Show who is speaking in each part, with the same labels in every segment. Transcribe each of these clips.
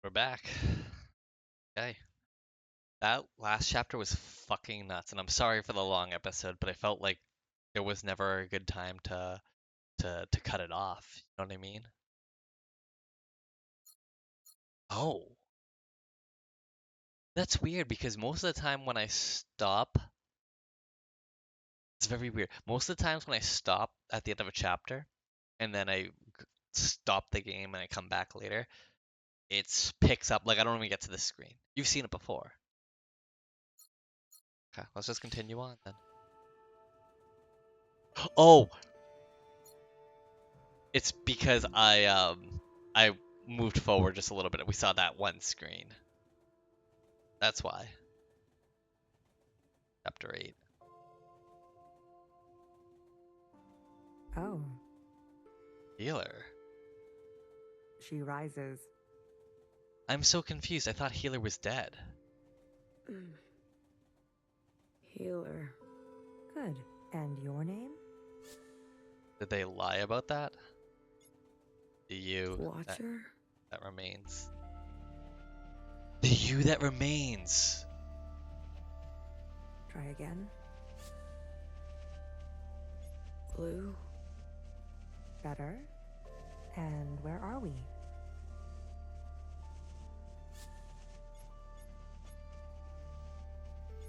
Speaker 1: We're back. Okay. That last chapter was fucking nuts, and I'm sorry for the long episode, but I felt like there was never a good time to cut it off. You know what I mean? Oh, that's weird because most of the time when I stop, it's very weird. Most of the times when I stop at the end of a chapter and then I stop the game and I come back later, it picks up like I don't even get to the screen. You've seen it before. Okay, let's just continue on then. Oh, it's because I moved forward just a little bit. We saw that one screen. That's why. Chapter 8.
Speaker 2: Oh,
Speaker 1: Healer.
Speaker 2: she rises.
Speaker 1: I'm so confused. I thought Healer was dead.
Speaker 2: Healer. Good. And your name?
Speaker 1: Did they lie about that? The you
Speaker 2: Watcher?
Speaker 1: that remains. The you that remains.
Speaker 2: Try again. Blue. Better. And where are we?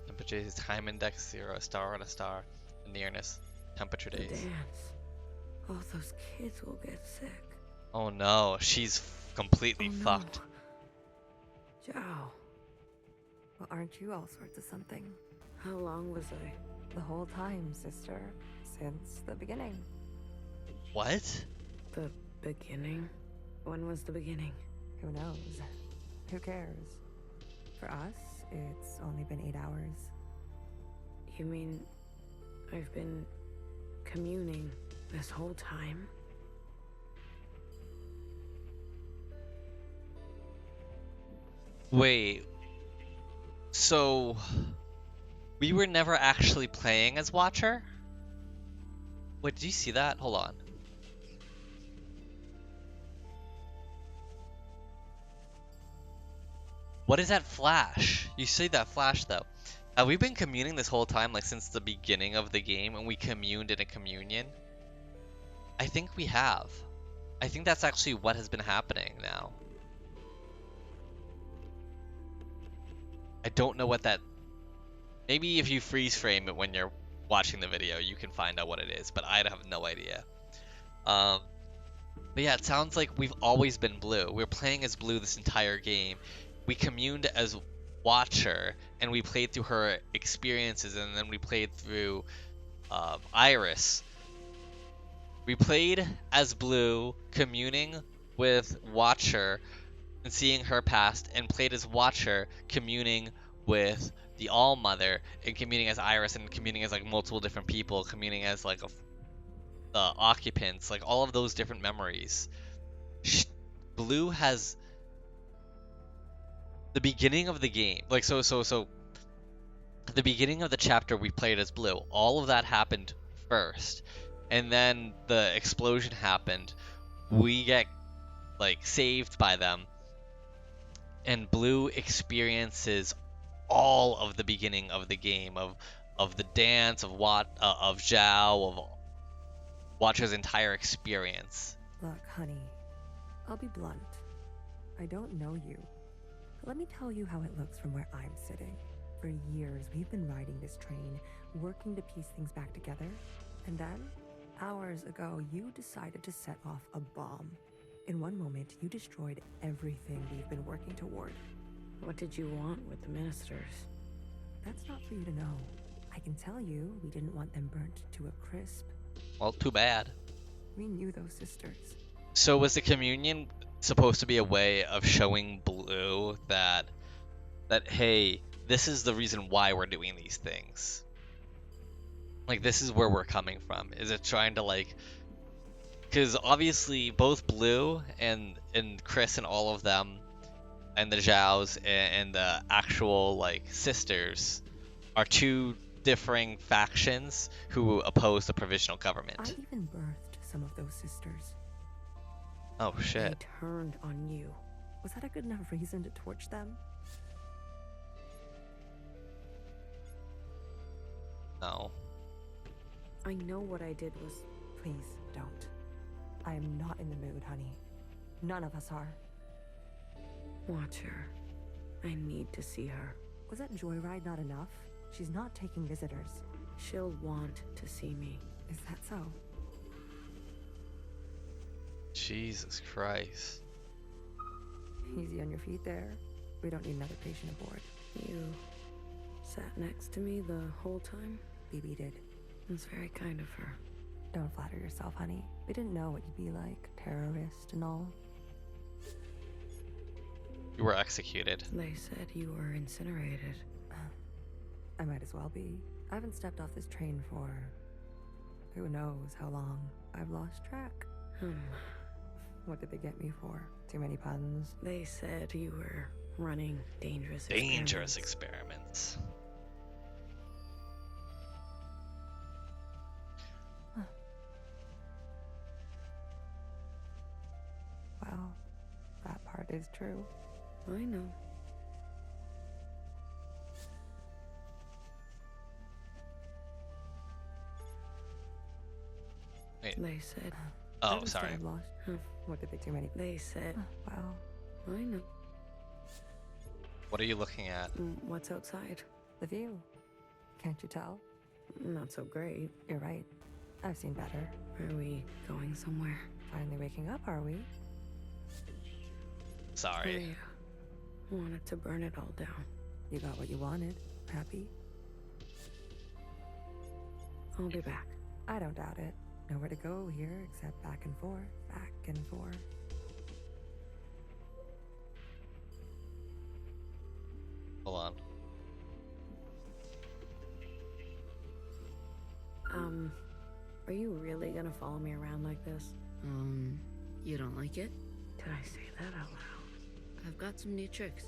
Speaker 1: Temperature is time index 0, a star on a star. Nearness. Temperature
Speaker 3: The
Speaker 1: days.
Speaker 3: dance. All those kids will get sick.
Speaker 1: Oh no, she's completely
Speaker 3: Oh,
Speaker 1: fucked.
Speaker 3: No. Zhao,
Speaker 2: Well, aren't you all sorts of something?
Speaker 3: how long was I?
Speaker 2: The whole time, sister. Since the beginning.
Speaker 1: What?
Speaker 3: The beginning? When was the beginning?
Speaker 2: Who knows? Who cares? For us, it's only been 8 hours.
Speaker 3: You mean I've been communing this whole time?
Speaker 1: Wait. So we were never actually playing as Watcher? Wait, did you see that? Hold on. What is that flash? You see that flash though. Have we been communing this whole time, like since the beginning of the game, and we communed in a communion? I think we have. I think that's actually what has been happening now. I don't know what that... Maybe if you freeze frame it when you're watching the video, you can find out what it is, but I have no idea. But yeah, it sounds like we've always been Blue. We're playing as Blue this entire game. We communed as Watcher, and we played through her experiences, and then we played through Iris. We played as Blue, communing with Watcher, and seeing her past, and played as Watcher, communing with the All-Mother, and communing as Iris, and communing as like multiple different people, communing as like occupants, like all of those different memories. Blue has the beginning of the game, like so the beginning of the chapter we played as Blue, all of that happened first, and then the explosion happened. We get like saved by them, and Blue experiences all of the beginning of the game, of the dance, of Zhao, of Watcher's entire experience.
Speaker 2: Look, honey, I'll be blunt. I don't know you. But let me tell you how it looks from where I'm sitting. For years, we've been riding this train, working to piece things back together. And then, hours ago, you decided to set off a bomb. In one moment, you destroyed everything we've been working toward.
Speaker 3: What did you want with the ministers?
Speaker 2: That's not for you to know. I can tell you, we didn't want them burnt to a crisp.
Speaker 1: Well, too bad.
Speaker 2: We knew those sisters.
Speaker 1: So was the communion supposed to be a way of showing Blue that hey, this is the reason why we're doing these things? Like, this is where we're coming from. Is it trying to like, because obviously both Blue and Chris and all of them, and the Zhaos and the actual like sisters, are two differing factions who oppose the provisional government.
Speaker 2: I even birthed some of those sisters.
Speaker 1: Oh shit.
Speaker 3: They turned on you.
Speaker 2: Was that a good enough reason to torch them?
Speaker 1: No.
Speaker 3: I know what I did was...
Speaker 2: Please, don't. I am not in the mood, honey. None of us are.
Speaker 3: Watch her. I need to see her.
Speaker 2: Was that joyride not enough? She's not taking visitors.
Speaker 3: She'll want to see me.
Speaker 2: Is that so?
Speaker 1: Jesus Christ.
Speaker 2: Easy on your feet there. We don't need another patient aboard.
Speaker 3: You sat next to me the whole time?
Speaker 2: BB did.
Speaker 3: It's very kind of her.
Speaker 2: Don't flatter yourself, honey. We didn't know what you'd be like, terrorist and all.
Speaker 1: You were executed.
Speaker 3: They said you were incinerated.
Speaker 2: I might as well be. I haven't stepped off this train for... who knows how long. I've lost track. What did they get me for? Too many puns?
Speaker 3: They said you were running dangerous
Speaker 1: experiments.
Speaker 2: Well, that part is true.
Speaker 3: I know.
Speaker 1: Wait.
Speaker 3: They said...
Speaker 1: Oh, sorry.
Speaker 2: I've lost. What did they too many?
Speaker 3: They said...
Speaker 2: Wow.
Speaker 3: I know.
Speaker 1: What are you looking at?
Speaker 3: What's outside?
Speaker 2: The view. Can't you tell?
Speaker 3: Not so great.
Speaker 2: You're right. I've seen better.
Speaker 3: Are we going somewhere?
Speaker 2: Finally waking up, are we?
Speaker 1: Sorry.
Speaker 3: I wanted to burn it all down.
Speaker 2: You got what you wanted. Happy?
Speaker 3: I'll be back.
Speaker 2: I don't doubt it. Nowhere to go here except back and forth, back and forth.
Speaker 1: Hold on.
Speaker 3: Are you really gonna follow me around like this?
Speaker 4: You don't like it?
Speaker 3: Did I say that out loud?
Speaker 4: I've got some new tricks,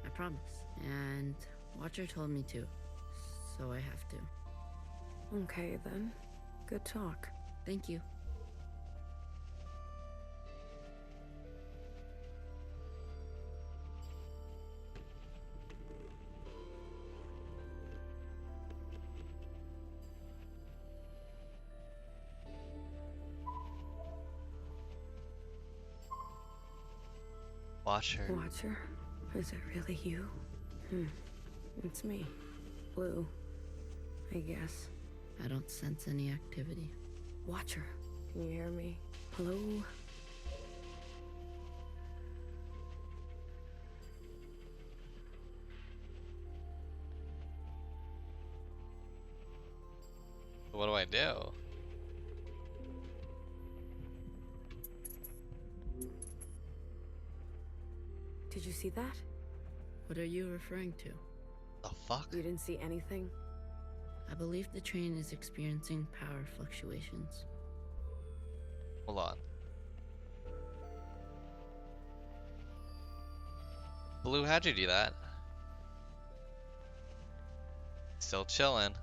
Speaker 4: I promise. And Watcher told me to, so I have to.
Speaker 3: Okay, then. Good talk.
Speaker 4: Thank you.
Speaker 1: Watcher.
Speaker 3: Watcher? Is it really you? It's me. Blue. I guess.
Speaker 4: I don't sense any activity.
Speaker 3: Watcher. Can you hear me? Hello?
Speaker 1: What do I do?
Speaker 3: Did you see that?
Speaker 4: What are you referring to?
Speaker 1: The fuck?
Speaker 3: You didn't see anything?
Speaker 4: I believe the train is experiencing power fluctuations.
Speaker 1: Hold on. Blue, how'd you do that? Still chilling.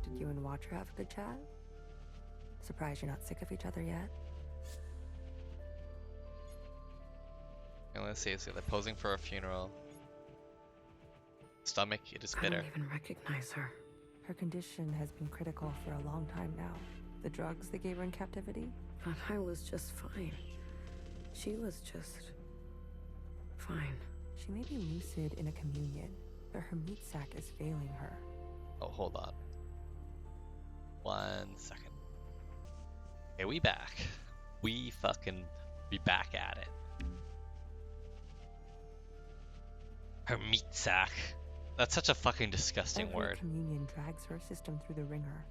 Speaker 2: Did you and Watcher have a good chat? Surprised you're not sick of each other yet?
Speaker 1: And let's see, so they're posing for a funeral. Stomach, it is
Speaker 3: I
Speaker 1: bitter.
Speaker 3: don't even recognize her.
Speaker 2: Her condition has been critical for a long time now. The drugs they gave her in captivity?
Speaker 3: But I was just fine. She was just... fine.
Speaker 2: She may be lucid in a communion, but her meat sac is failing her.
Speaker 1: Oh, hold on. 1 second. Okay, we back. We fucking be back at it. Her meat sack. That's such a fucking disgusting
Speaker 2: Every
Speaker 1: word.
Speaker 2: communion drags her system through the ringer.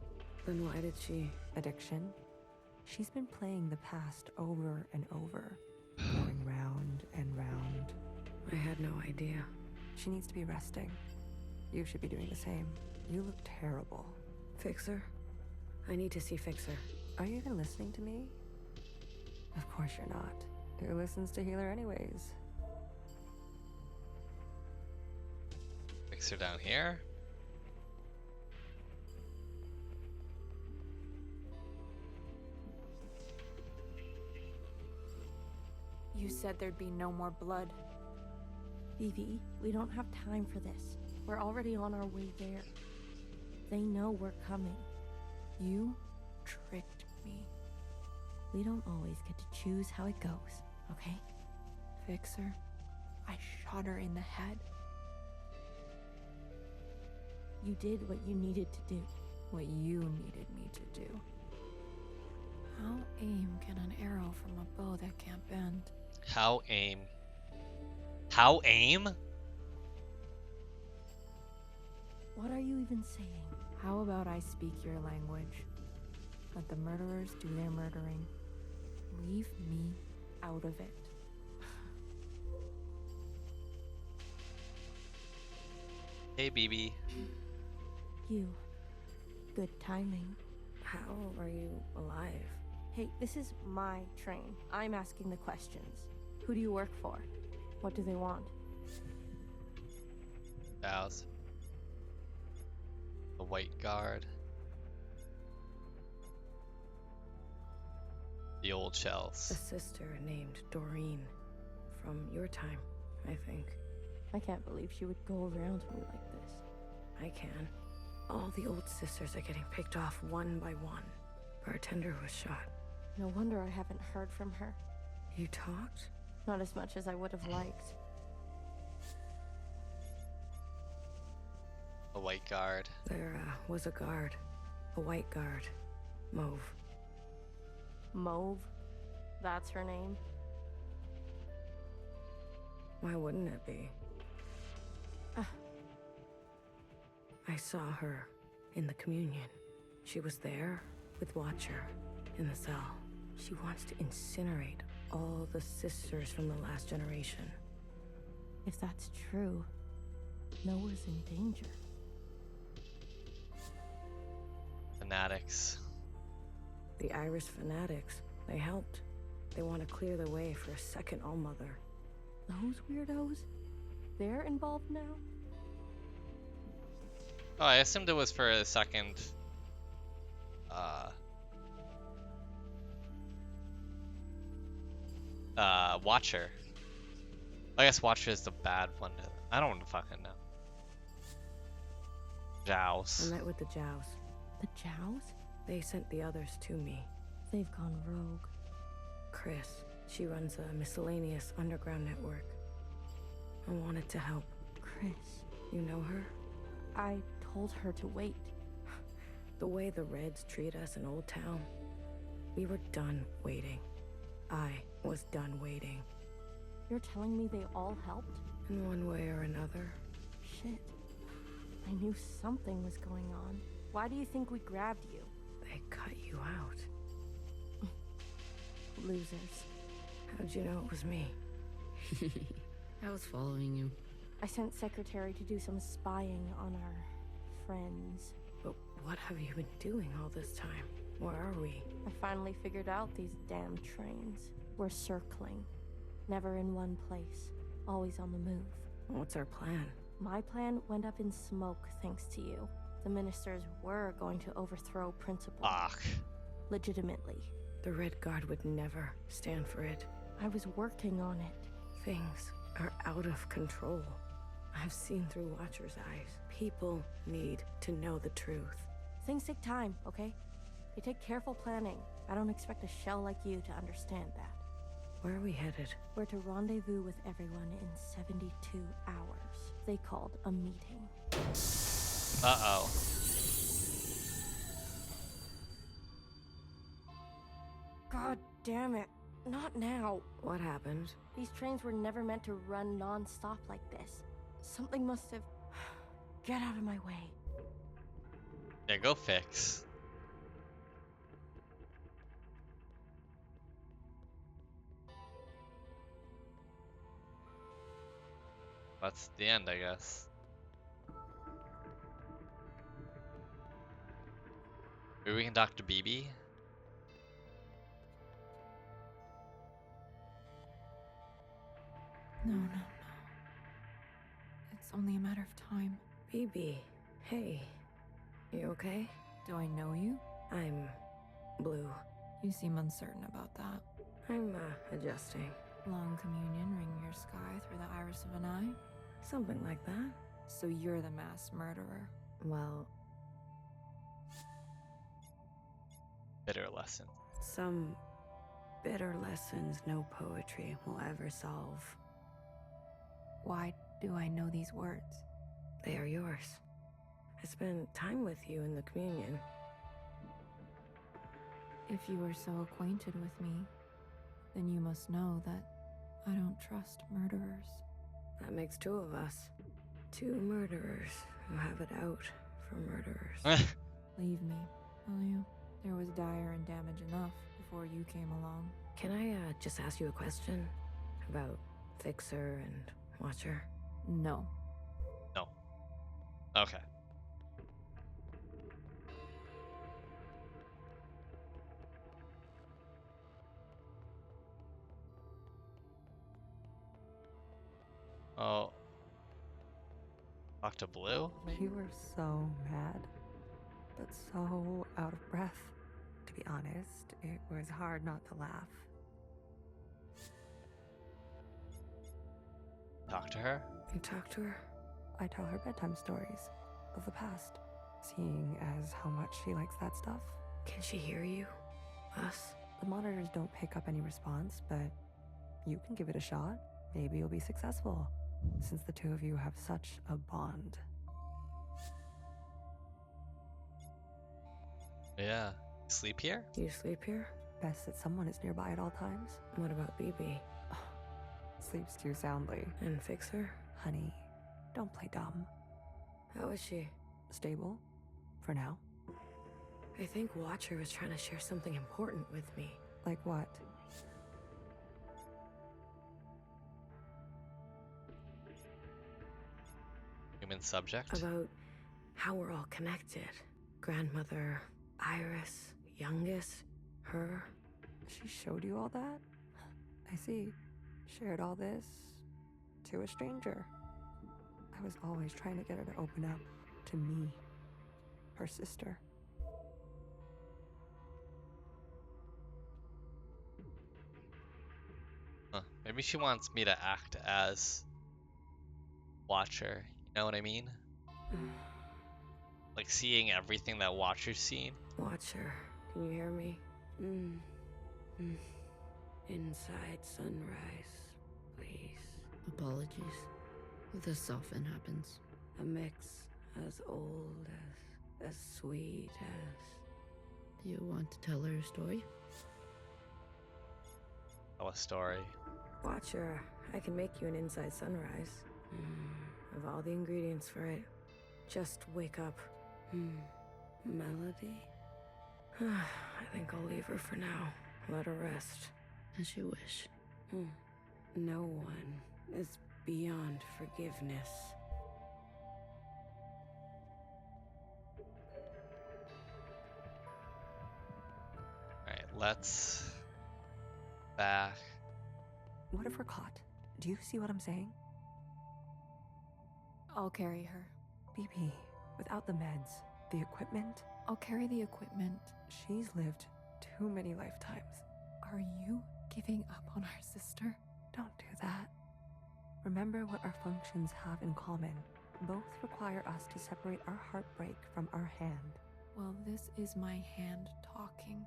Speaker 3: Then why did she...
Speaker 2: Addiction? She's been playing the past over and over, going round and round.
Speaker 3: I had no idea.
Speaker 2: She needs to be resting. You should be doing the same. You look terrible.
Speaker 3: Fixer? I need to see Fixer.
Speaker 2: Are you even listening to me? Of course you're not. Who listens to Healer anyways?
Speaker 1: Fixer down here.
Speaker 5: You said there'd be no more blood.
Speaker 6: Vivi, we don't have time for this. We're already on our way there. They know we're coming.
Speaker 5: You tricked me.
Speaker 6: We don't always get to choose how it goes, okay?
Speaker 5: Fixer, I shot her in the head.
Speaker 6: You did what you needed to do.
Speaker 5: What you needed me to do. How aim can an arrow from a bow that can't bend?
Speaker 1: How aim? How aim?
Speaker 6: What are you even saying?
Speaker 5: How about I speak your language? Let the murderers do their murdering. Leave me out of it.
Speaker 1: Hey, BB.
Speaker 6: You. Good timing.
Speaker 3: How are you alive?
Speaker 6: Hey, this is my train. I'm asking the questions. Who do you work for? What do they want?
Speaker 1: Bows. The white guard. The old
Speaker 3: A
Speaker 1: shells.
Speaker 3: sister named Doreen. From your time, I think.
Speaker 6: I can't believe she would go around me like this.
Speaker 3: I can. All the old sisters are getting picked off one by one. Bartender was shot.
Speaker 6: No wonder I haven't heard from her.
Speaker 3: You talked?
Speaker 6: Not as much as I would have liked.
Speaker 1: The white guard.
Speaker 3: There was a guard. A white guard. Mauve.
Speaker 6: Mauve? That's her name?
Speaker 3: Why wouldn't it be?
Speaker 6: Ah.
Speaker 3: I saw her in the communion. She was there with Watcher in the cell. She wants to incinerate all the sisters from the last generation.
Speaker 6: If that's true, Noah's in danger.
Speaker 1: Fanatics.
Speaker 3: The Irish fanatics, they helped. They want to clear the way for a second Allmother.
Speaker 6: Those weirdos? They're involved now?
Speaker 1: Oh, I assumed it was for a second. Watcher. I guess Watcher is the bad one. I don't fucking know. Jows.
Speaker 3: I met with the Jows.
Speaker 6: The Jows?
Speaker 3: They sent the others to me.
Speaker 6: They've gone rogue.
Speaker 3: Chris, she runs a miscellaneous underground network. I wanted to help.
Speaker 6: Chris.
Speaker 3: You know her?
Speaker 6: I told her to wait.
Speaker 3: The way the Reds treat us in Old Town. We were done waiting. I was done waiting.
Speaker 6: You're telling me they all helped?
Speaker 3: In one way or another.
Speaker 6: Shit. I knew something was going on. Why do you think we grabbed you?
Speaker 3: They cut you out.
Speaker 6: Losers.
Speaker 3: How'd you know it was me?
Speaker 4: I was following you.
Speaker 6: I sent Secretary to do some spying on our friends.
Speaker 3: But what have you been doing all this time? Where are we?
Speaker 6: I finally figured out these damn trains. We're circling. Never in one place. Always on the move.
Speaker 3: What's our plan?
Speaker 6: My plan went up in smoke thanks to you. The ministers were going to overthrow Principal.
Speaker 1: Fuck.
Speaker 6: Legitimately.
Speaker 3: The Red Guard would never stand for it.
Speaker 6: I was working on it.
Speaker 3: Things are out of control. I've seen through Watcher's eyes. People need to know the truth.
Speaker 6: Things take time, okay? They take careful planning. I don't expect a shell like you to understand that.
Speaker 3: Where are we headed?
Speaker 6: We're to rendezvous with everyone in 72 hours. They called a meeting.
Speaker 1: Uh-oh.
Speaker 6: God damn it. Not now.
Speaker 3: What happened?
Speaker 6: These trains were never meant to run non-stop like this. Something must have... Get out of my way.
Speaker 1: Yeah, go fix. That's the end, I guess. Maybe we can talk to BB?
Speaker 5: No. It's only a matter of time.
Speaker 3: BB, hey. You okay?
Speaker 5: Do I know you?
Speaker 3: I'm blue.
Speaker 5: You seem uncertain about that.
Speaker 3: I'm, adjusting.
Speaker 5: Long communion ring your sky through the iris of an eye?
Speaker 3: Something like that.
Speaker 5: So you're the mass murderer.
Speaker 3: Well,
Speaker 1: Bitter lesson.
Speaker 3: some bitter lessons no poetry will ever solve.
Speaker 5: Why do I know these words?
Speaker 3: They are yours. I spent time with you in the communion.
Speaker 5: If you are so acquainted with me, then you must know that I don't trust murderers.
Speaker 3: That makes two of us. Two murderers who have it out for murderers.
Speaker 5: Leave me, will you? There was dire and damage enough before you came along.
Speaker 3: Can I, just ask you a question? About Fixer and Watcher?
Speaker 5: No.
Speaker 1: No. Okay. Oh. Talk to Blue?
Speaker 2: You were so mad, but so out of breath. To be honest, it was hard not to laugh.
Speaker 1: Talk to her?
Speaker 3: You talk to her?
Speaker 2: I tell her bedtime stories of the past, seeing as how much she likes that stuff.
Speaker 3: Can she hear you? Us?
Speaker 2: The monitors don't pick up any response, but you can give it a shot. Maybe you'll be successful, since the two of you have such a bond.
Speaker 1: Yeah. Sleep here?
Speaker 3: You sleep here?
Speaker 2: Best that someone is nearby at all times.
Speaker 3: What about BB?
Speaker 2: Sleeps too soundly.
Speaker 3: And Fixer?
Speaker 2: Honey, don't play dumb.
Speaker 3: How is she?
Speaker 2: Stable, for now.
Speaker 3: I think Watcher was trying to share something important with me.
Speaker 2: Like what?
Speaker 1: Human subject?
Speaker 3: About how we're all connected. Grandmother, Iris, youngest, her.
Speaker 2: She showed you all that? I see. Shared all this to a stranger. I was always trying to get her to open up to me, her sister.
Speaker 1: Huh. Maybe she wants me to act as Watcher. You know what I mean? Like seeing everything that Watcher's seen.
Speaker 3: Watcher, can you hear me? Inside sunrise, please.
Speaker 4: Apologies. This often happens.
Speaker 3: A mix as old as sweet as...
Speaker 4: Do you want to tell her a story?
Speaker 1: Tell a story.
Speaker 3: Watcher, I can make you an inside sunrise. Of all the ingredients for it. Just wake up. Melody? I think I'll leave her for now. Let her rest.
Speaker 4: As you wish.
Speaker 3: No one is beyond forgiveness.
Speaker 1: Alright, let's back.
Speaker 2: What if we're caught? Do you see what I'm saying?
Speaker 5: I'll carry her.
Speaker 2: BB, without the meds, the equipment,
Speaker 5: I'll carry the equipment.
Speaker 2: she's lived too many lifetimes.
Speaker 5: Are you giving up on our sister?
Speaker 2: Don't do that. Remember what our functions have in common. Both require us to separate our heartbreak from our hand.
Speaker 5: Well, this is my hand talking.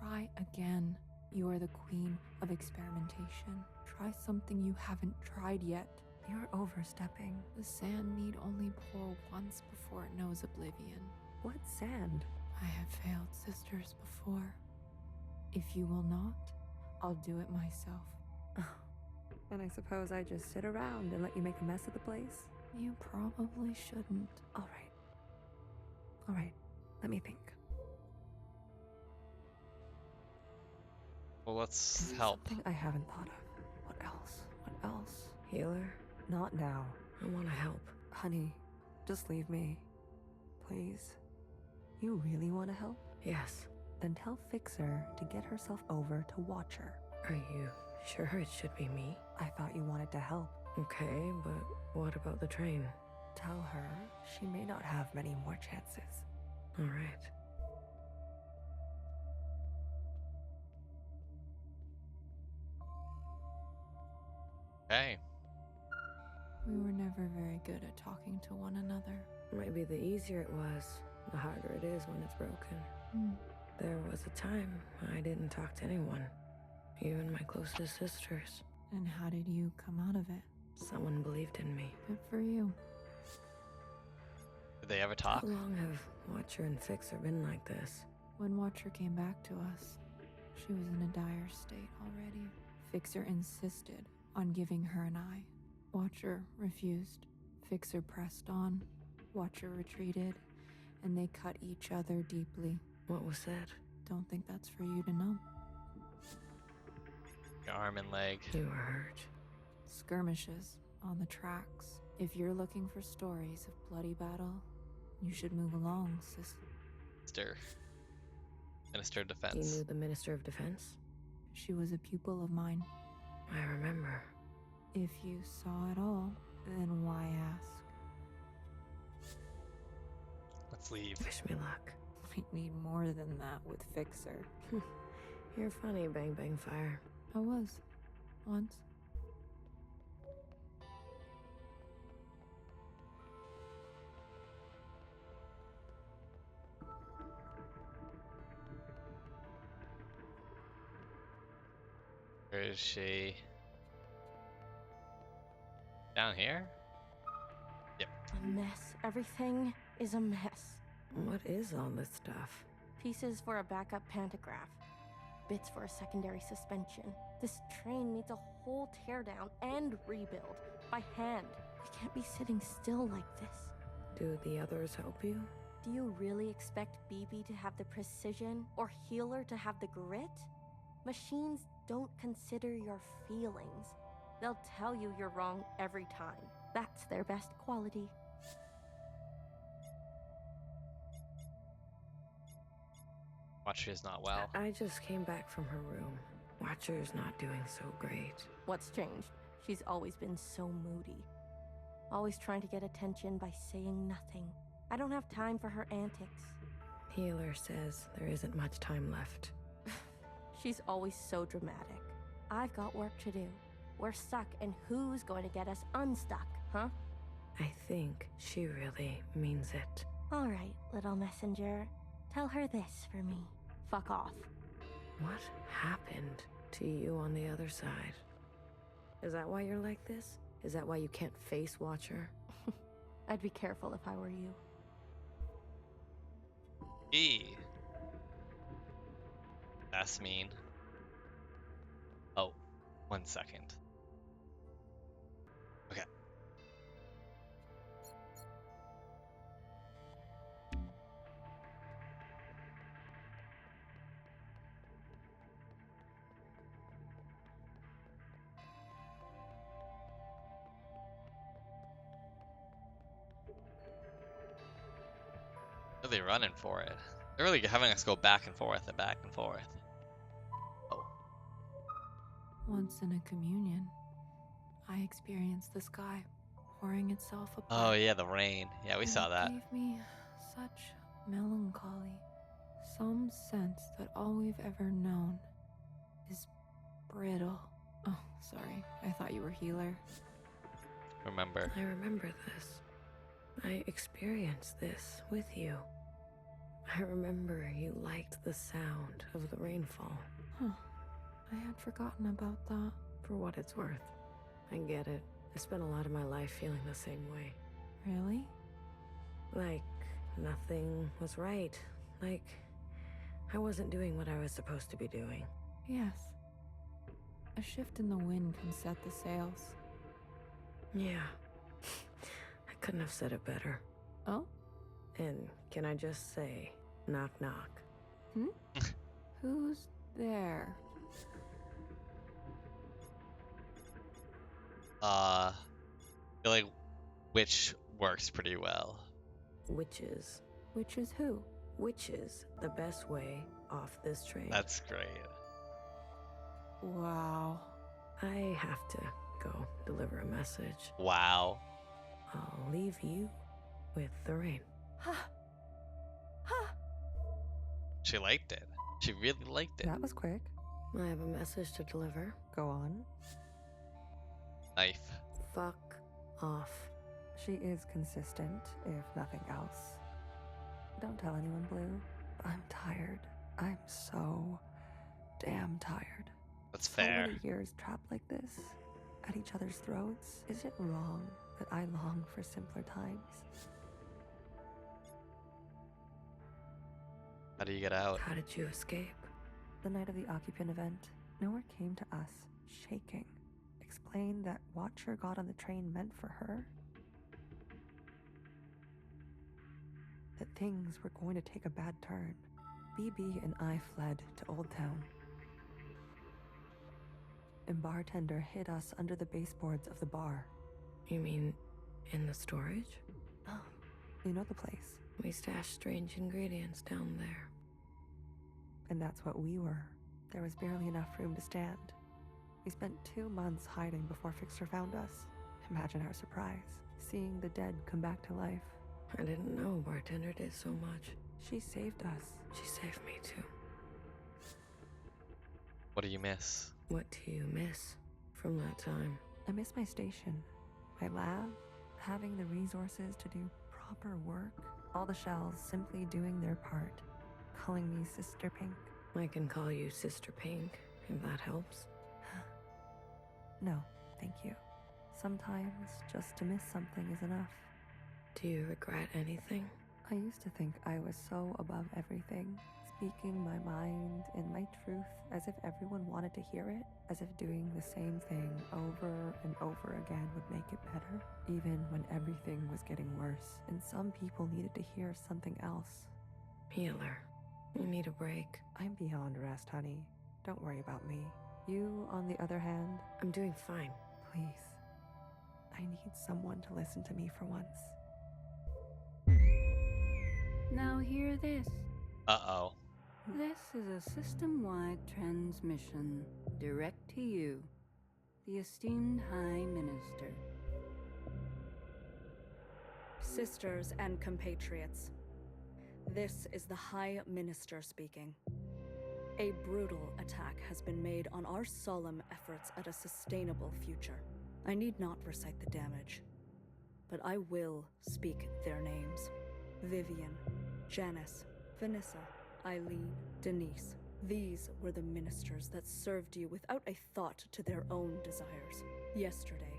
Speaker 5: Try again. You are the queen of experimentation. Try something you haven't tried yet.
Speaker 2: You're overstepping.
Speaker 5: The sand need only pour once before it knows oblivion.
Speaker 2: What sand?
Speaker 5: I have failed sisters before. If you will not, I'll do it myself.
Speaker 2: And I suppose I just sit around and let you make a mess of the place?
Speaker 5: You probably shouldn't.
Speaker 2: All right, let me think.
Speaker 1: Well, let's
Speaker 2: Is there
Speaker 1: help.
Speaker 2: something I haven't thought of? What else? What else?
Speaker 3: Healer?
Speaker 2: Not now.
Speaker 3: I want to help.
Speaker 2: Honey, just leave me. Please. You really want to help?
Speaker 3: Yes.
Speaker 2: Then tell Fixer to get herself over to Watcher.
Speaker 3: Are you sure it should be me?
Speaker 2: I thought you wanted to help.
Speaker 3: Okay, but what about the train?
Speaker 2: tell her she may not have many more chances.
Speaker 3: All right.
Speaker 1: Okay.
Speaker 5: We were never very good at talking to one another.
Speaker 3: Maybe the easier it was, the harder it is when it's broken.
Speaker 5: Hmm.
Speaker 3: There was a time I didn't talk to anyone, even my closest sisters.
Speaker 5: And how did you come out of it?
Speaker 3: Someone believed in me.
Speaker 5: Good for you.
Speaker 1: Did they ever talk?
Speaker 3: How long have Watcher and Fixer been like this?
Speaker 5: When Watcher came back to us, she was in a dire state already. Fixer insisted on giving her an eye. Watcher refused. Fixer pressed on. Watcher retreated, and they cut each other deeply.
Speaker 3: What was said?
Speaker 5: Don't think that's for you to know.
Speaker 1: Your arm and leg.
Speaker 3: You were hurt.
Speaker 5: Skirmishes on the tracks. If you're looking for stories of bloody battle, you should move along, sis.
Speaker 1: Minister of
Speaker 3: You
Speaker 1: Defense.
Speaker 3: knew the Minister of Defense?
Speaker 5: She was a pupil of mine.
Speaker 3: I remember.
Speaker 5: If you saw it all, then why ask?
Speaker 1: Let's leave.
Speaker 3: Wish me luck.
Speaker 5: We need more than that with Fixer.
Speaker 3: You're funny, Bang Bang Fire.
Speaker 5: I was. Once.
Speaker 1: Where is she? Down here?
Speaker 6: A mess. Everything is a mess.
Speaker 3: What is all this stuff?
Speaker 6: Pieces for a backup pantograph. Bits for a secondary suspension. This train needs a whole teardown and rebuild. By hand. We can't be sitting still like this.
Speaker 3: Do the others help you?
Speaker 6: Do you really expect BB to have the precision or Healer to have the grit? Machines don't consider your feelings. They'll tell you you're wrong every time. That's their best quality.
Speaker 1: Watcher is not well.
Speaker 3: I just came back from her room. Watcher's not doing so great.
Speaker 6: What's changed? She's always been so moody. Always trying to get attention by saying nothing. I don't have time for her antics.
Speaker 3: Healer says there isn't much time left.
Speaker 6: She's always so dramatic. I've got work to do. We're stuck, and who's going to get us unstuck, huh?
Speaker 3: I think she really means it.
Speaker 6: All right, little messenger. Tell her this for me. Fuck off.
Speaker 3: What happened to you on the other side? Is that why you're like this? Is that why you can't face Watcher?
Speaker 6: I'd be careful if I were you.
Speaker 1: E. That's mean. Oh, 1 second. Okay. Really running for it. They're really having us go back and forth and back and forth. Oh.
Speaker 5: Once in a communion, I experienced the sky pouring itself apart.
Speaker 1: Oh yeah, the rain. Yeah, we
Speaker 5: And
Speaker 1: saw
Speaker 5: it
Speaker 1: that.
Speaker 5: gave me such melancholy. Some sense that all we've ever known is brittle. Oh, sorry. I thought you were Healer.
Speaker 1: Remember.
Speaker 3: I remember this. I experienced this with you. I remember you liked the sound of the rainfall.
Speaker 5: Huh. I had forgotten about that.
Speaker 3: For what it's worth. I get it. I spent a lot of my life feeling the same way.
Speaker 5: Really?
Speaker 3: Like, nothing was right. Like, I wasn't doing what I was supposed to be doing.
Speaker 5: Yes. A shift in the wind can set the sails.
Speaker 3: Yeah. I couldn't have said it better.
Speaker 5: Oh?
Speaker 3: And can I just say, knock knock.
Speaker 5: Who's there?
Speaker 1: I feel like Witch works pretty well.
Speaker 3: Witches.
Speaker 5: Which is who?
Speaker 3: Which is the best way off this train.
Speaker 1: That's great.
Speaker 5: Wow.
Speaker 3: I have to go deliver a message.
Speaker 1: Wow.
Speaker 3: I'll leave you with the rain.
Speaker 1: She liked it. She really liked it.
Speaker 2: That was quick.
Speaker 3: I have a message to deliver.
Speaker 2: Go on.
Speaker 1: Knife.
Speaker 3: Fuck off.
Speaker 2: She is consistent, if nothing else. Don't tell anyone, Blue. I'm tired. I'm so damn tired.
Speaker 1: That's
Speaker 2: So
Speaker 1: fair.
Speaker 2: many years trapped like this, at each other's throats. Is it wrong that I long for simpler times?
Speaker 1: How do you get out?
Speaker 3: How did you escape?
Speaker 2: The night of the occupant event, Nowhere came to us, shaking, explained that Watcher got on the train meant for her. That things were going to take a bad turn. BB and I fled to Old Town. And bartender hid us under the baseboards of the bar.
Speaker 3: You mean in the storage?
Speaker 2: Oh, you know the place.
Speaker 3: We stashed strange ingredients down there.
Speaker 2: And that's what we were. There was barely enough room to stand. We spent 2 months hiding before Fixer found us. Imagine our surprise, seeing the dead come back to life.
Speaker 3: I didn't know bartender did so much.
Speaker 2: She saved us.
Speaker 3: She saved me too.
Speaker 1: What do you miss?
Speaker 3: What do you miss from that time?
Speaker 2: I miss my station, my lab, having the resources to do proper work. All the shells simply doing their part, calling me Sister Pink.
Speaker 3: I can call you Sister Pink, if that helps.
Speaker 2: No, thank you. Sometimes just to miss something is enough.
Speaker 3: Do you regret anything?
Speaker 2: I used to think I was so above everything, speaking my mind and my truth as if everyone wanted to hear it, as if doing the same thing over and over again would make it better, even when everything was getting worse, and some people needed to hear something else.
Speaker 3: Healer, you need a break.
Speaker 2: I'm beyond rest, honey. Don't worry about me. You, on the other hand,
Speaker 3: I'm doing fine.
Speaker 2: please. I need someone to listen to me for once.
Speaker 7: Now hear this.
Speaker 1: Uh-oh.
Speaker 7: This is a system-wide transmission, direct to you, the esteemed High Minister.
Speaker 8: Sisters and compatriots, this is the High Minister speaking. A brutal attack has been made on our solemn efforts at a sustainable future. I need not recite the damage, but I will speak their names. Vivian, Janice, Vanessa, Eileen, Denise. These were the ministers that served you without a thought to their own desires. Yesterday,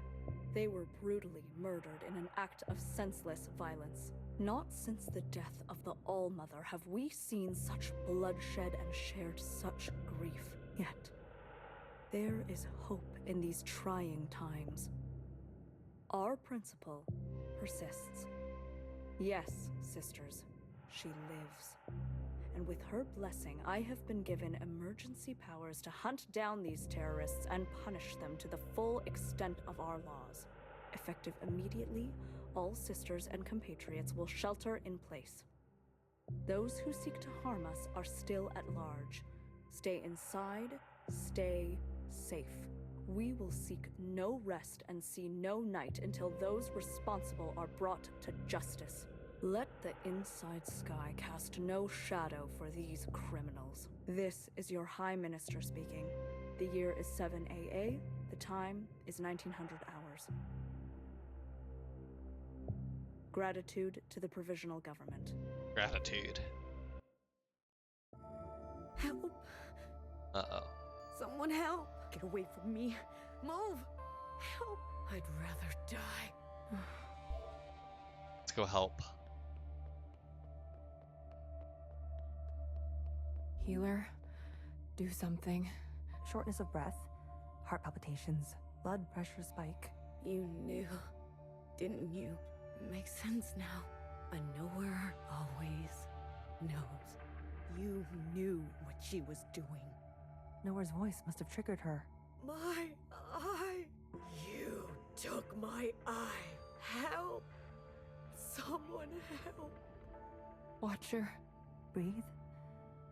Speaker 8: they were brutally murdered in an act of senseless violence. Not since the death of the All-Mother have we seen such bloodshed and shared such grief. Yet, there is hope in these trying times. Our principle persists. Yes, sisters, she lives. And with her blessing, I have been given emergency powers to hunt down these terrorists and punish them to the full extent of our laws. Effective immediately, all sisters and compatriots will shelter in place. Those who seek to harm us are still at large. Stay inside, stay safe. We will seek no rest and see no night until those responsible are brought to justice. Let the inside sky cast no shadow for these criminals. This is your High Minister speaking. The year is 7 AA. The time is 1900 hours. Gratitude to the Provisional Government.
Speaker 1: Gratitude.
Speaker 8: Help!
Speaker 1: Uh-oh.
Speaker 8: Someone help! Get away from me! Move! Help!
Speaker 3: I'd rather die.
Speaker 1: Let's go help.
Speaker 5: Healer, do something.
Speaker 2: Shortness of breath, heart palpitations, blood pressure spike.
Speaker 3: You knew, didn't you? It makes sense now. A knower always knows.
Speaker 8: You knew what she was doing.
Speaker 2: Nowhere's voice must have triggered her.
Speaker 8: My eye! You took my eye! Help! Someone help!
Speaker 5: Watcher.
Speaker 2: Breathe.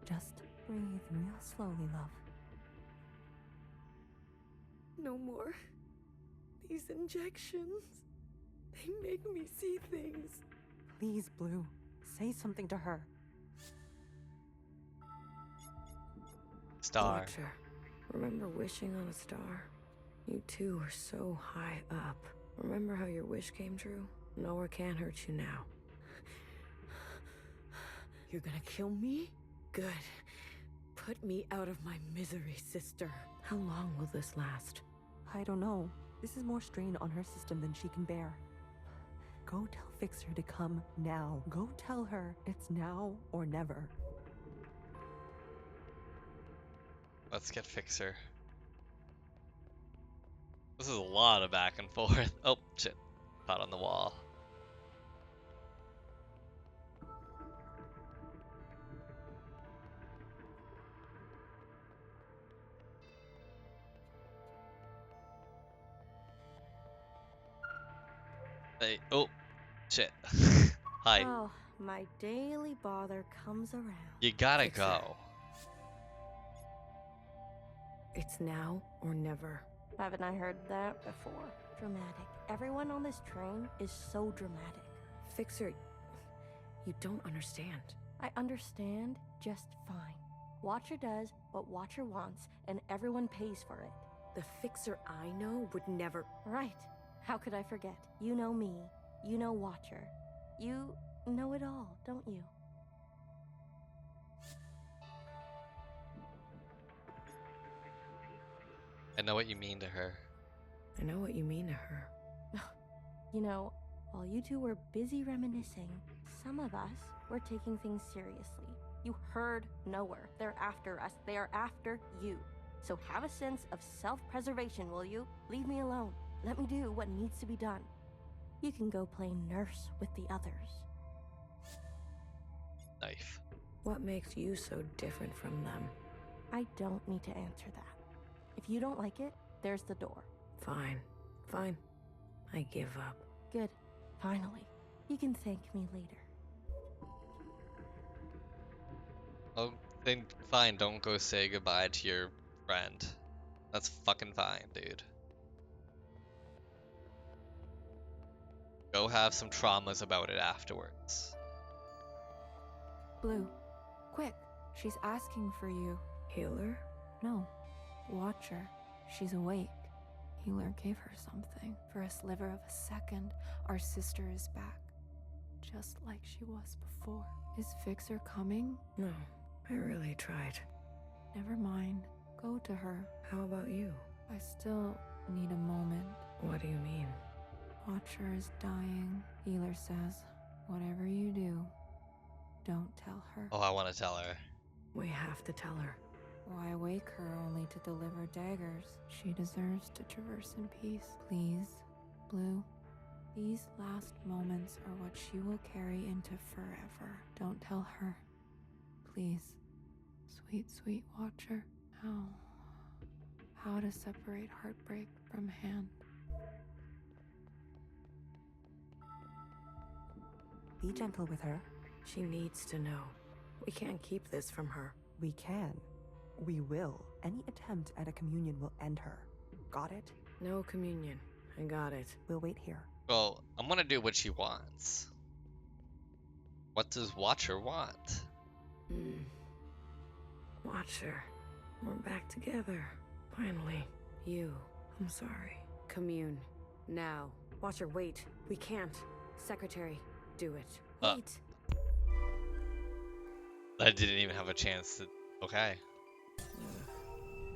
Speaker 2: Just breathe real slowly, love.
Speaker 8: No more. These injections.
Speaker 2: They make me see things. Please, Blue, say something to her.
Speaker 1: Star.
Speaker 3: Watcher, remember wishing on a star? You two were so high up. Remember how your wish came true? Nowhere can hurt you now. You're gonna kill me? Good. Put me out of my misery, sister. How long will this last?
Speaker 2: I don't know. This is more strain on her system than she can bear. Go tell Fixer to come now. Go tell her it's now or never.
Speaker 1: Let's get Fixer. This is a lot of back and forth. Oh, shit. Caught on the wall. Hey, oh, shit. Hi.
Speaker 6: Oh, my daily bother comes around.
Speaker 1: You gotta
Speaker 3: Fixer.
Speaker 1: go.
Speaker 3: It's now or never.
Speaker 6: Haven't I heard that before? Dramatic. Everyone on this train is so dramatic.
Speaker 3: Fixer, you don't understand.
Speaker 6: I understand just fine. Watcher does what Watcher wants, and everyone pays for it.
Speaker 3: The Fixer I know would never.
Speaker 6: Right. How could I forget? You know me. You know Watcher. You know it all, don't you?
Speaker 1: I know what you mean to her.
Speaker 3: I know what you mean to her.
Speaker 6: You know, while you two were busy reminiscing, some of us were taking things seriously. You heard nowhere. They're after us. They are after you. So have a sense of self-preservation, will you? Leave me alone. Let me do what needs to be done. You can go play nurse with the others.
Speaker 1: Knife.
Speaker 3: What makes you so different from them?
Speaker 6: I don't need to answer that. If you don't like it, there's the door.
Speaker 3: Fine. Fine. I give up.
Speaker 6: Good. Finally. You can thank me later.
Speaker 1: Oh, then fine, don't go say goodbye to your friend. That's fucking fine, dude. Go have some traumas about it afterwards.
Speaker 5: Blue, quick. She's asking for you.
Speaker 3: Healer?
Speaker 5: No. Watcher. She's awake. Healer gave her something. For a sliver of a second, our sister is back. Just like she was before. Is Fixer coming?
Speaker 3: No. I really tried.
Speaker 5: Never mind. Go to her.
Speaker 3: How about you?
Speaker 5: I still need a moment.
Speaker 3: What do you mean?
Speaker 5: Watcher is dying. Healer says, whatever you do, don't tell her.
Speaker 1: Oh, I want to tell her.
Speaker 3: We have to tell her.
Speaker 5: Why wake her only to deliver daggers? She deserves to traverse in peace. Please, Blue. These last moments are what she will carry into forever. Don't tell her. Please. Sweet, sweet Watcher. How to separate heartbreak from hand.
Speaker 2: Be gentle with her.
Speaker 3: She needs to know. We can't keep this from her.
Speaker 2: We can. We will. Any attempt at a communion will end her. Got it?
Speaker 3: No communion. I got it.
Speaker 2: We'll wait here.
Speaker 1: Well, I'm gonna do what she wants. What does Watcher want?
Speaker 3: Watcher. We're back together. Finally. You. I'm sorry. Commune. Now. Watcher, wait. We can't. Secretary, do it.
Speaker 6: Wait.
Speaker 1: I didn't even have a chance to. Okay.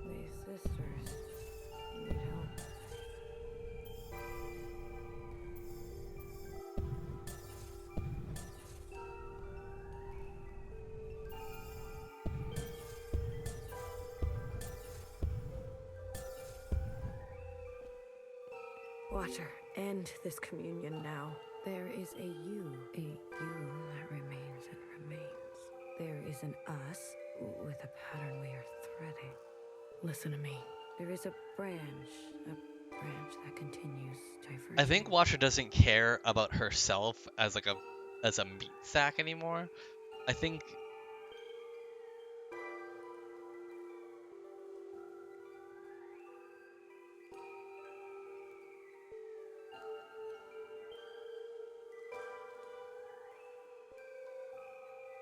Speaker 3: These sisters need help. Watcher, end this communion now. There is a you that remains and remains. There is an us with a pattern we are threading. Listen to me. There is a branch that continues diverging.
Speaker 1: I think Watcher doesn't care about herself as like a meat sack anymore. I think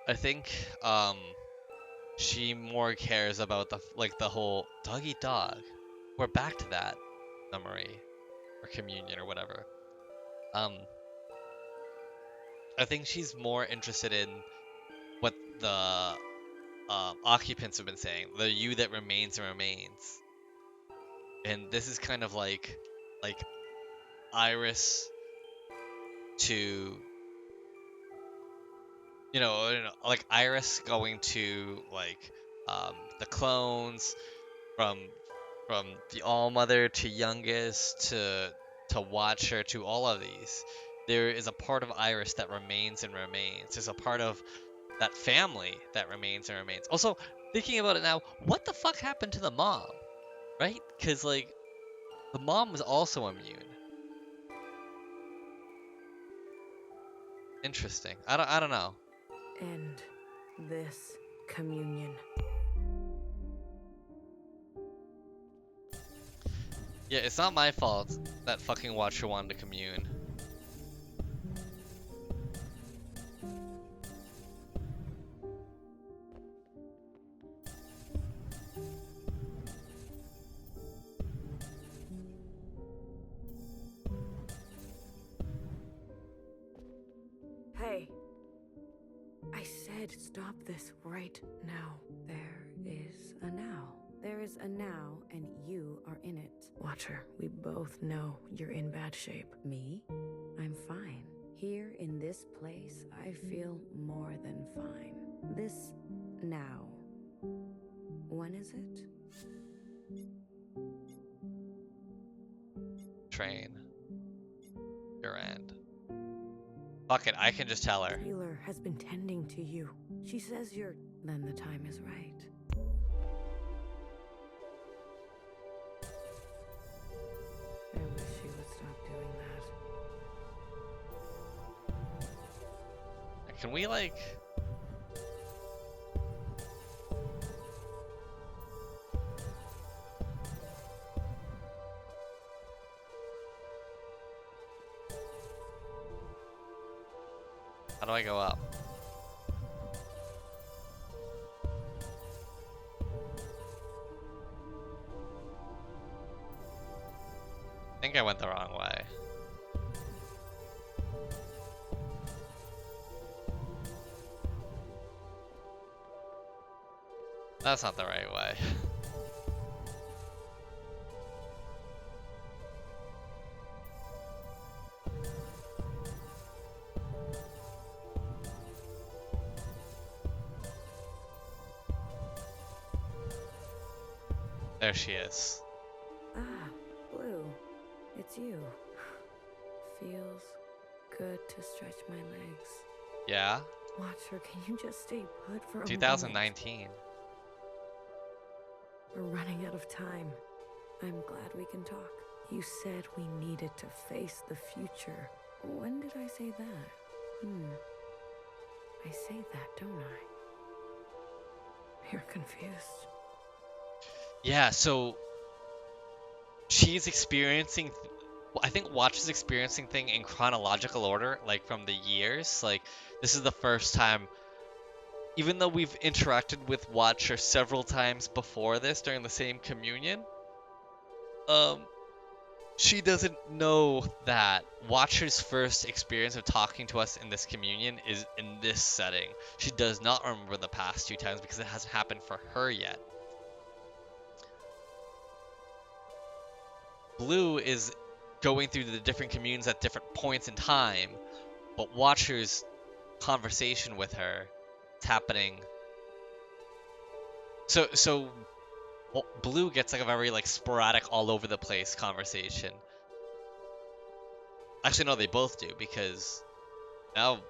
Speaker 1: I think she more cares about the whole dog eat dog. We're back to that memory or communion or whatever. I think she's more interested in what the occupants have been saying, the you that remains and remains. And this is kind of like Iris to like Iris going to like the clones from the All Mother to Youngest to Watcher to all of these. There is a part of Iris that remains and remains. There's a part of that family that remains and remains. Also, thinking about it now, what the fuck happened to the mom? Right? Because like the mom was also immune. Interesting. I don't know.
Speaker 3: End this communion.
Speaker 1: Yeah, it's not my fault that fucking Watcher wanted to commune.
Speaker 3: Hey. I said stop this right now. There is a now. There is a now, and you are in it. Watcher, we both know you're in bad shape. Me? I'm fine. Here in this place, I feel more than fine. This now. When is it?
Speaker 1: Train. Your end. Fuck it, I can just tell her.
Speaker 3: Healer has been tending to you. She says you're... Then the time is right. I wish she would stop doing that.
Speaker 1: Can we like... How do I go up? I think I went the wrong way. That's not the right way. There she is.
Speaker 3: Ah, Blue. It's you. Feels good to stretch my legs.
Speaker 1: Yeah?
Speaker 3: Watcher, can you just stay put for a moment?
Speaker 1: 2019.
Speaker 3: We're running out of time. I'm glad we can talk. You said we needed to face the future. When did I say that? I say that, don't I? You're confused.
Speaker 1: Yeah, so she's experiencing, I think Watch is experiencing thing in chronological order, like from the years. Like this is the first time, even though we've interacted with Watcher several times before this during the same communion, she doesn't know that Watcher's first experience of talking to us in this communion is in this setting. She does not remember the past two times because it hasn't happened for her yet. Blue is going through the different communes at different points in time, but Watcher's conversation with her is happening. So Blue gets like a very like sporadic, all over the place conversation. Actually, no, they both do, because now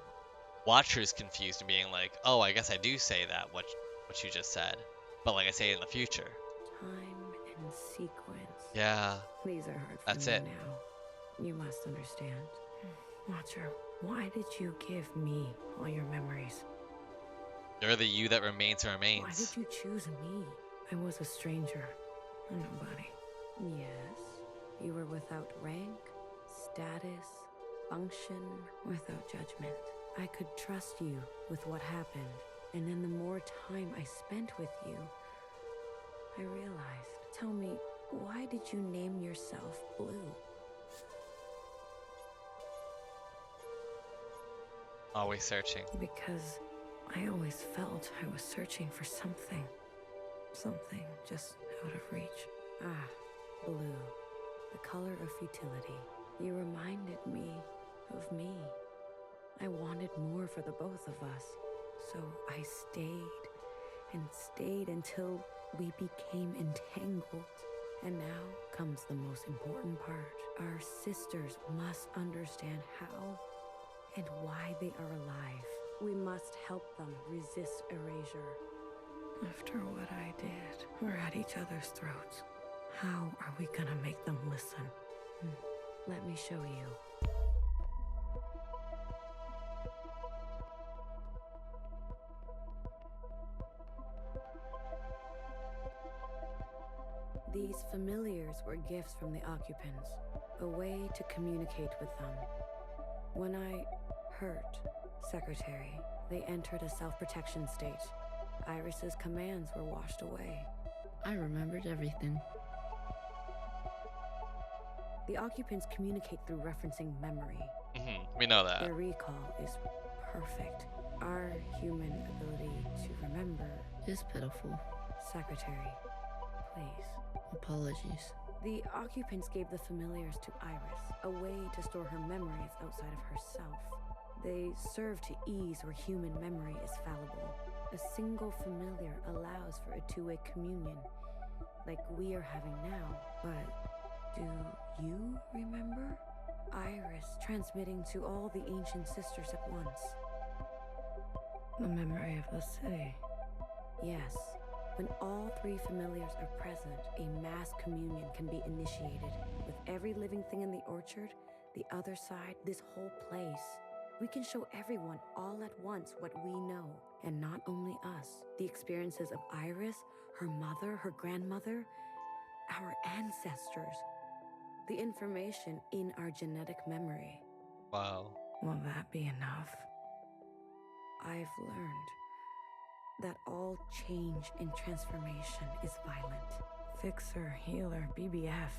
Speaker 1: Watcher's confused and being like, "Oh, I guess I do say that what you just said, but like I say it in the future."
Speaker 3: Time and sequence.
Speaker 1: Yeah.
Speaker 3: These are hard for
Speaker 1: That's
Speaker 3: me
Speaker 1: it.
Speaker 3: now. You must understand. Watcher, why did you give me all your memories?
Speaker 1: You're the you that remains and
Speaker 3: Why
Speaker 1: remains.
Speaker 3: did you choose me? I was a stranger, a nobody. Yes, you were without rank, status, function, without judgment. I could trust you with what happened. And then the more time I spent with you, I realized. Tell me, why did you name yourself Blue?
Speaker 1: Always searching.
Speaker 3: Because I always felt I was searching for something. Something just out of reach. Ah, blue. The color of futility. You reminded me of me. I wanted more for the both of us. So I stayed and stayed until we became entangled. And now comes the most important part. Our sisters must understand how and why they are alive. We must help them resist erasure. After what I did, we're at each other's throats. How are we gonna make them listen? Let me show you. These familiars were gifts from the occupants, a way to communicate with them. When I hurt Secretary, they entered a self-protection state. Iris's commands were washed away.
Speaker 4: I remembered everything.
Speaker 3: The occupants communicate through referencing memory.
Speaker 1: We know that.
Speaker 3: Their recall is perfect. Our human ability to remember.
Speaker 4: Is pitiful.
Speaker 3: Secretary, please.
Speaker 4: Apologies.
Speaker 3: The occupants gave the familiars to Iris, a way to store her memories outside of herself. They serve to ease where human memory is fallible. A single familiar allows for a two-way communion, like we are having now. But do you remember? Iris transmitting to all the ancient sisters at once. The memory of the city. Yes. When all three familiars are present, a mass communion can be initiated. With every living thing in the orchard, the other side, this whole place. We can show everyone all at once what we know. And not only us. The experiences of Iris, her mother, her grandmother, our ancestors. The information in our genetic memory.
Speaker 1: Wow.
Speaker 3: Will that be enough? I've learned that all change and transformation is violent. Fixer, healer, BBF.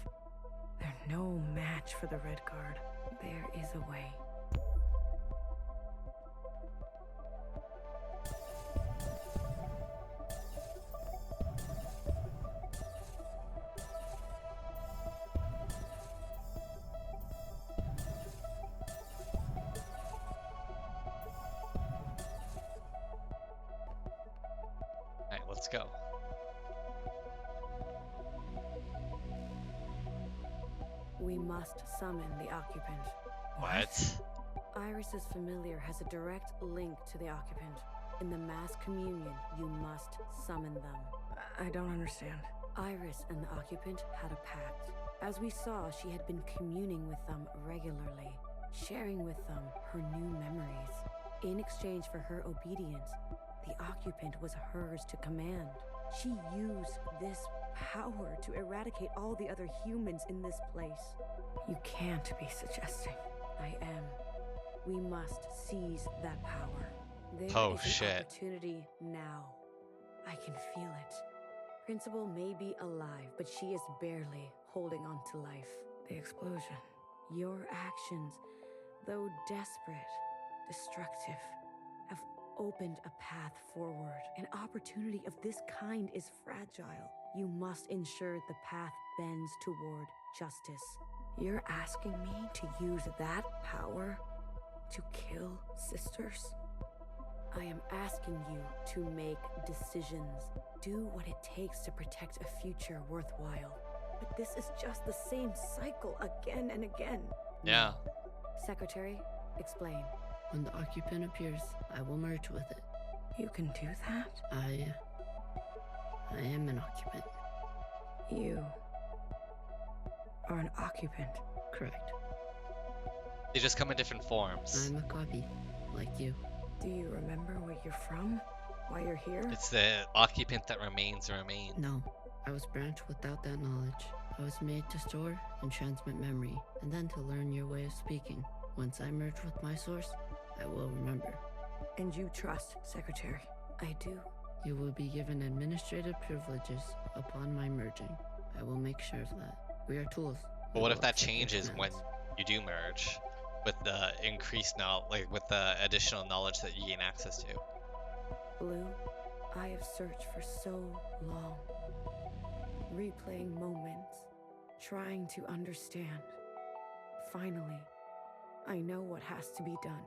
Speaker 3: They're no match for the Red Guard. There is a way.
Speaker 1: Alright, let's go.
Speaker 3: We must summon the occupant.
Speaker 1: What?
Speaker 3: Iris's familiar has a direct link to the occupant. In the mass communion, you must summon them. I don't understand. Iris and the occupant had a pact. As we saw, she had been communing with them regularly, sharing with them her new memories. In exchange for her obedience, the occupant was hers to command. She used this power to eradicate all the other humans in this place. You can't be suggesting. I am. We must seize that power. There is an opportunity now. I can feel it. Principal may be alive, but she is barely holding on to life. The explosion. Your actions, though desperate, destructive, have opened a path forward. An opportunity of this kind is fragile. You must ensure the path bends toward justice. You're asking me to use that power to kill sisters? I am asking you to make decisions. Do what it takes to protect a future worthwhile. But this is just the same cycle again and again.
Speaker 1: Yeah.
Speaker 3: Secretary, explain.
Speaker 4: When the occupant appears, I will merge with it.
Speaker 3: You can do that?
Speaker 4: I am an occupant.
Speaker 3: You are an occupant.
Speaker 4: Correct.
Speaker 1: They just come in different forms.
Speaker 4: I'm a copy, like you.
Speaker 3: Do you remember where you're from? Why you're here?
Speaker 1: It's the occupant that remains.
Speaker 4: No, I was branched without that knowledge. I was made to store and transmit memory, and then to learn your way of speaking. Once I merge with my source, I will remember.
Speaker 3: And you trust, Secretary. I do.
Speaker 4: You will be given administrative privileges upon my merging. I will make sure of that. We are tools.
Speaker 1: But
Speaker 4: We
Speaker 1: what
Speaker 4: will
Speaker 1: if that
Speaker 4: accept your
Speaker 1: changes when
Speaker 4: commands.
Speaker 1: you do merge with the increased knowledge, like with the additional knowledge that you gain access to?
Speaker 3: Blue, I have searched for so long, replaying moments, trying to understand. Finally, I know what has to be done.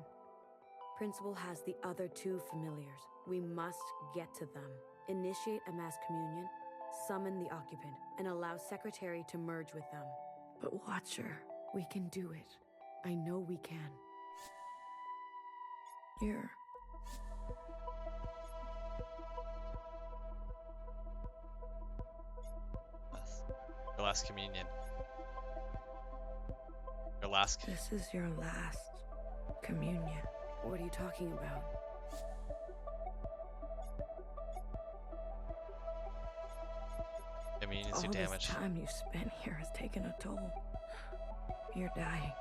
Speaker 3: Principal has the other two familiars. We must get to them. Initiate a mass communion, summon the occupant, and allow Secretary to merge with them. But Watcher, we can do it. I know we can. Here.
Speaker 1: Your last communion. Your last.
Speaker 3: This is your last communion. What are you talking about?
Speaker 1: Communions do
Speaker 3: All
Speaker 1: damage.
Speaker 3: this time you've spent here has taken a toll. You're dying.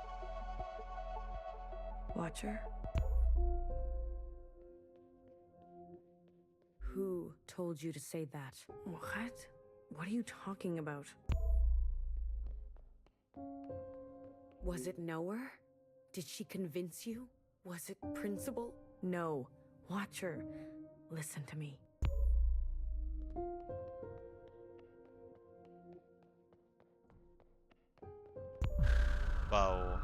Speaker 3: Watcher? Who told you to say that? What? What are you talking about? Was it Knower? Did she convince you? Was it Principal? No. Watcher, listen to me.
Speaker 1: Whoa.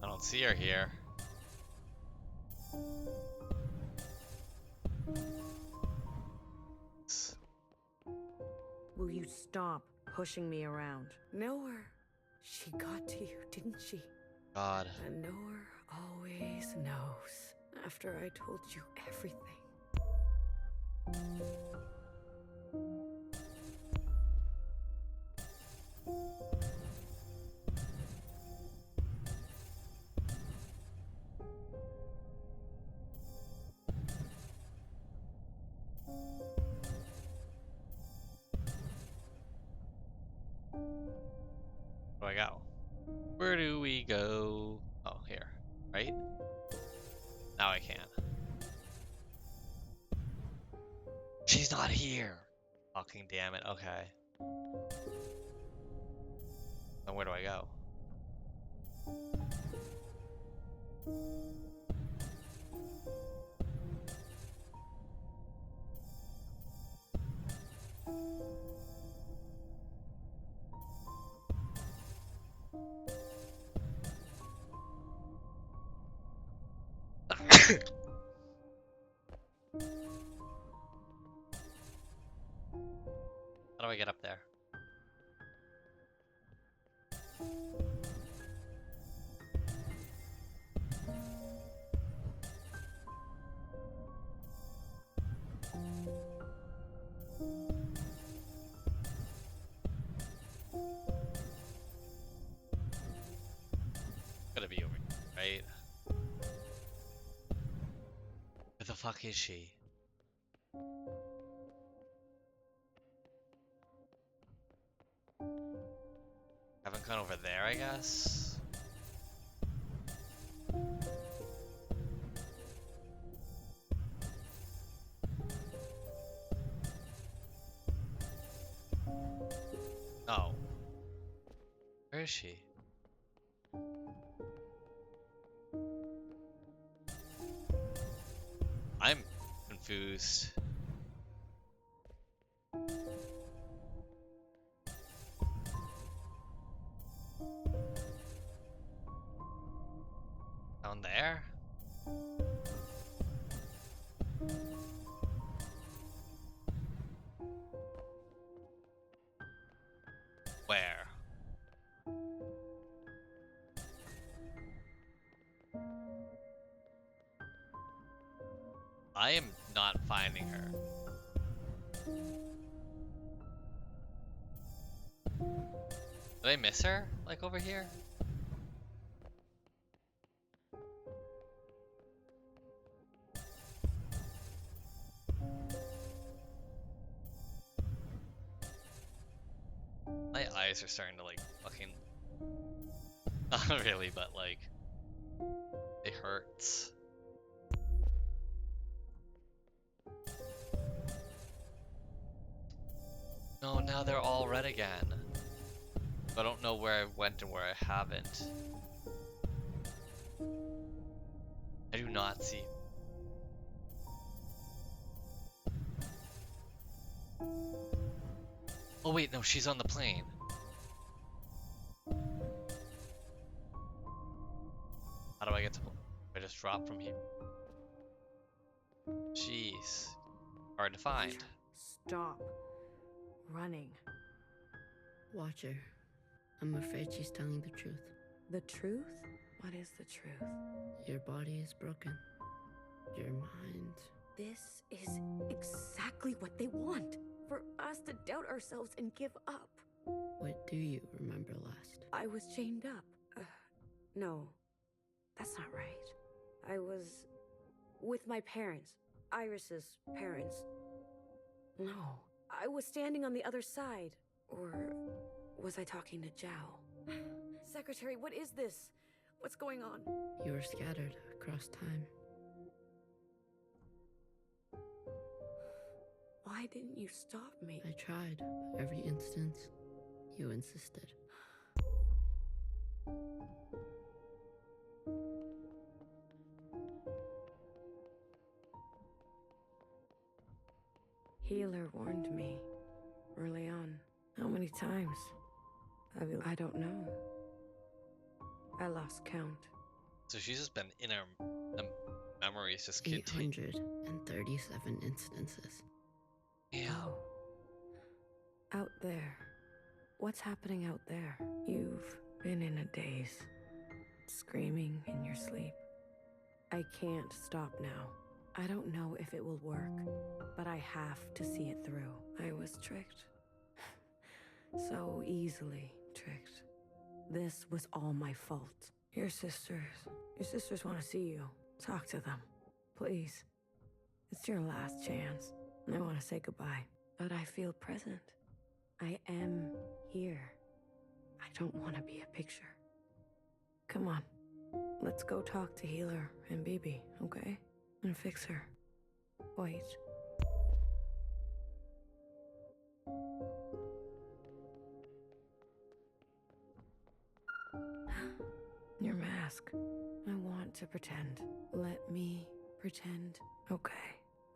Speaker 1: I don't see her here.
Speaker 3: Will you stop pushing me around? Knower. She got to you, didn't she?
Speaker 1: God.
Speaker 3: A knower always knows. After I told you everything.
Speaker 1: Where do I go? Where do we go? Oh, here. Right? Now I can. She's not here! Fucking damn it. Okay. Then where do I go? How do I get up there? Gotta be over here, right? Where the fuck is she? Haven't gone over there, I guess? No. Where is she? I'm confused. Down there? Where? I am not finding her. Did I miss her? Like over here? eyes are starting to like fucking. Not really, but like it hurts. No, now they're all red again. I don't know where I went and where I haven't. I do not see. Oh wait, no, she's on the plane. How do I get to? I just drop from here. Jeez, hard to find.
Speaker 3: Stop running.
Speaker 4: Watch her. I'm afraid she's telling the truth.
Speaker 3: The truth? What is the truth?
Speaker 4: Your body is broken. Your mind.
Speaker 3: This is exactly what they want. For us to doubt ourselves and give up.
Speaker 4: What do you remember last?
Speaker 3: I was chained up. No, that's not right. I was with my parents. Iris's parents. No, I was standing on the other side. Or was I talking to Zhao? Secretary, what is this? What's going on?
Speaker 4: You were scattered across time.
Speaker 3: Why didn't you stop me?
Speaker 4: I tried, but every instance, you insisted.
Speaker 3: Healer warned me early on. How many times? I don't know. I lost count.
Speaker 1: So she's just been in her memories, just continue.
Speaker 4: 837 instances.
Speaker 1: Damn.
Speaker 3: Oh. Out there. What's happening out there? You've been in a daze. Screaming in your sleep. I can't stop now. I don't know if it will work, but I have to see it through. I was tricked. So easily tricked. This was all my fault. Your sisters want to see you. Talk to them. Please. It's your last chance. I want to say goodbye, but I feel present. I am here. I don't want to be a picture. Come on. Let's go talk to Healer and Bibi, okay? And fix her. Wait. Your mask. I want to pretend. Let me pretend. Okay.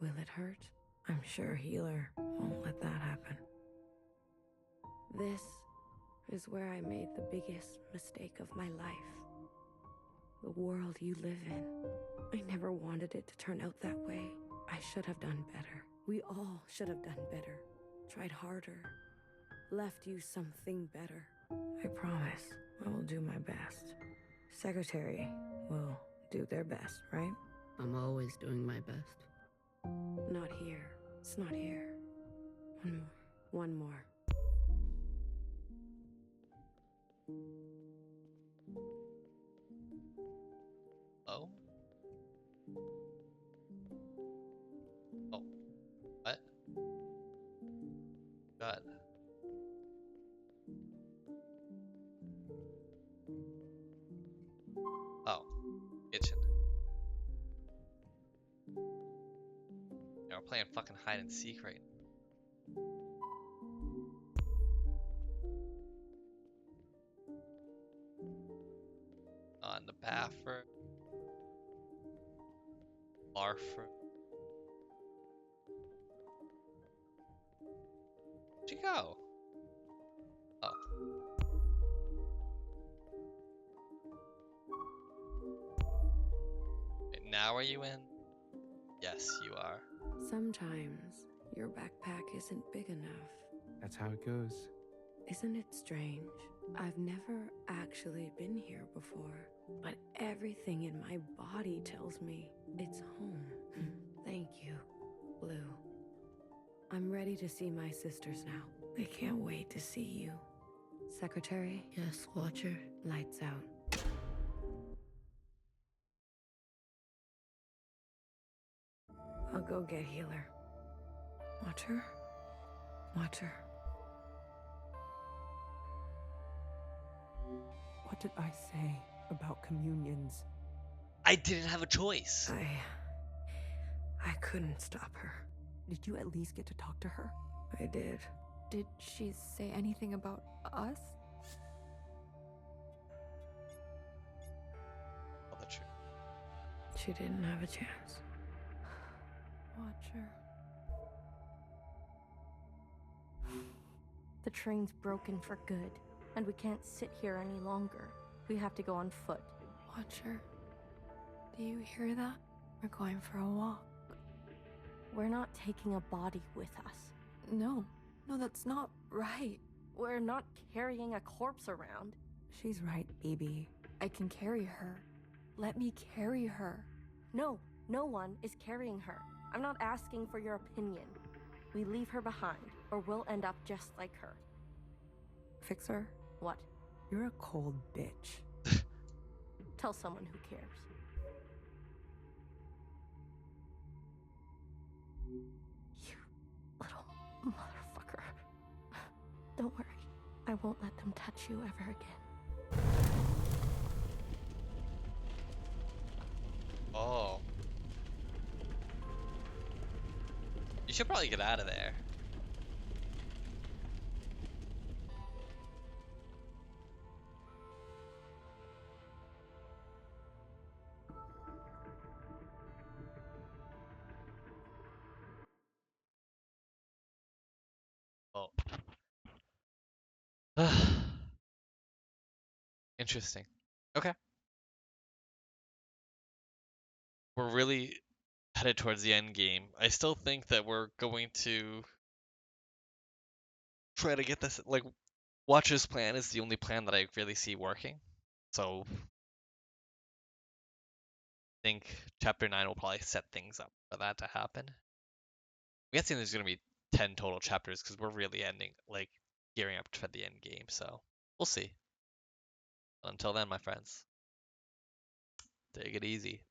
Speaker 3: Will it hurt? I'm sure Healer won't let that happen. This is where I made the biggest mistake of my life. The world you live in. I never wanted it to turn out that way. I should have done better. We all should have done better. Tried harder. Left you something better. I promise I will do my best. Secretary will do their best, right?
Speaker 4: I'm always doing my best.
Speaker 3: Not here. It's not here. One more.
Speaker 1: Oh? Oh. What? God. Oh. Kitchen. Yeah, we're playing fucking hide and seek right now. On the bathroom. Bathroom. Where'd you go? Oh. Wait, now are you in? Yes, you are.
Speaker 3: Sometimes your backpack isn't big enough.
Speaker 9: That's how it goes.
Speaker 3: Isn't it strange? I've never actually been here before, but everything in my body tells me it's home. Thank you, Blue. I'm ready to see my sisters now. I can't wait to see you. Secretary?
Speaker 4: Yes, Watcher.
Speaker 3: Lights out. I'll go get Healer. Watcher? Watcher.
Speaker 2: What did I say about communions?
Speaker 1: I didn't have a choice.
Speaker 3: I couldn't stop her.
Speaker 2: Did you at least get to talk to her?
Speaker 3: I did.
Speaker 5: Did she say anything about us?
Speaker 1: Tell the truth.
Speaker 3: She didn't have a chance.
Speaker 5: Watcher.
Speaker 6: The train's broken for good, and we can't sit here any longer. We have to go on foot.
Speaker 5: Watcher. Do you hear that? We're going for a walk.
Speaker 6: We're not taking a body with us.
Speaker 5: No, that's not right.
Speaker 6: We're not carrying a corpse around.
Speaker 2: She's right, BB.
Speaker 5: I can carry her. Let me carry her.
Speaker 6: No, no one is carrying her. I'm not asking for your opinion. We leave her behind, or we'll end up just like her.
Speaker 2: Fixer,
Speaker 6: What?
Speaker 2: you're a cold bitch.
Speaker 6: Tell someone who cares. You little motherfucker. Don't worry. I won't let them touch you ever again.
Speaker 1: Oh. You should probably get out of there. Oh. Interesting. Okay. We're really headed towards the end game. I still think that we're going to try to get this, like, Watcher's plan is the only plan that I really see working. So I think chapter 9 will probably set things up for that to happen. I'm guessing there's going to be 10 total chapters because we're really gearing up for the end game. So we'll see. Until then, my friends, take it easy.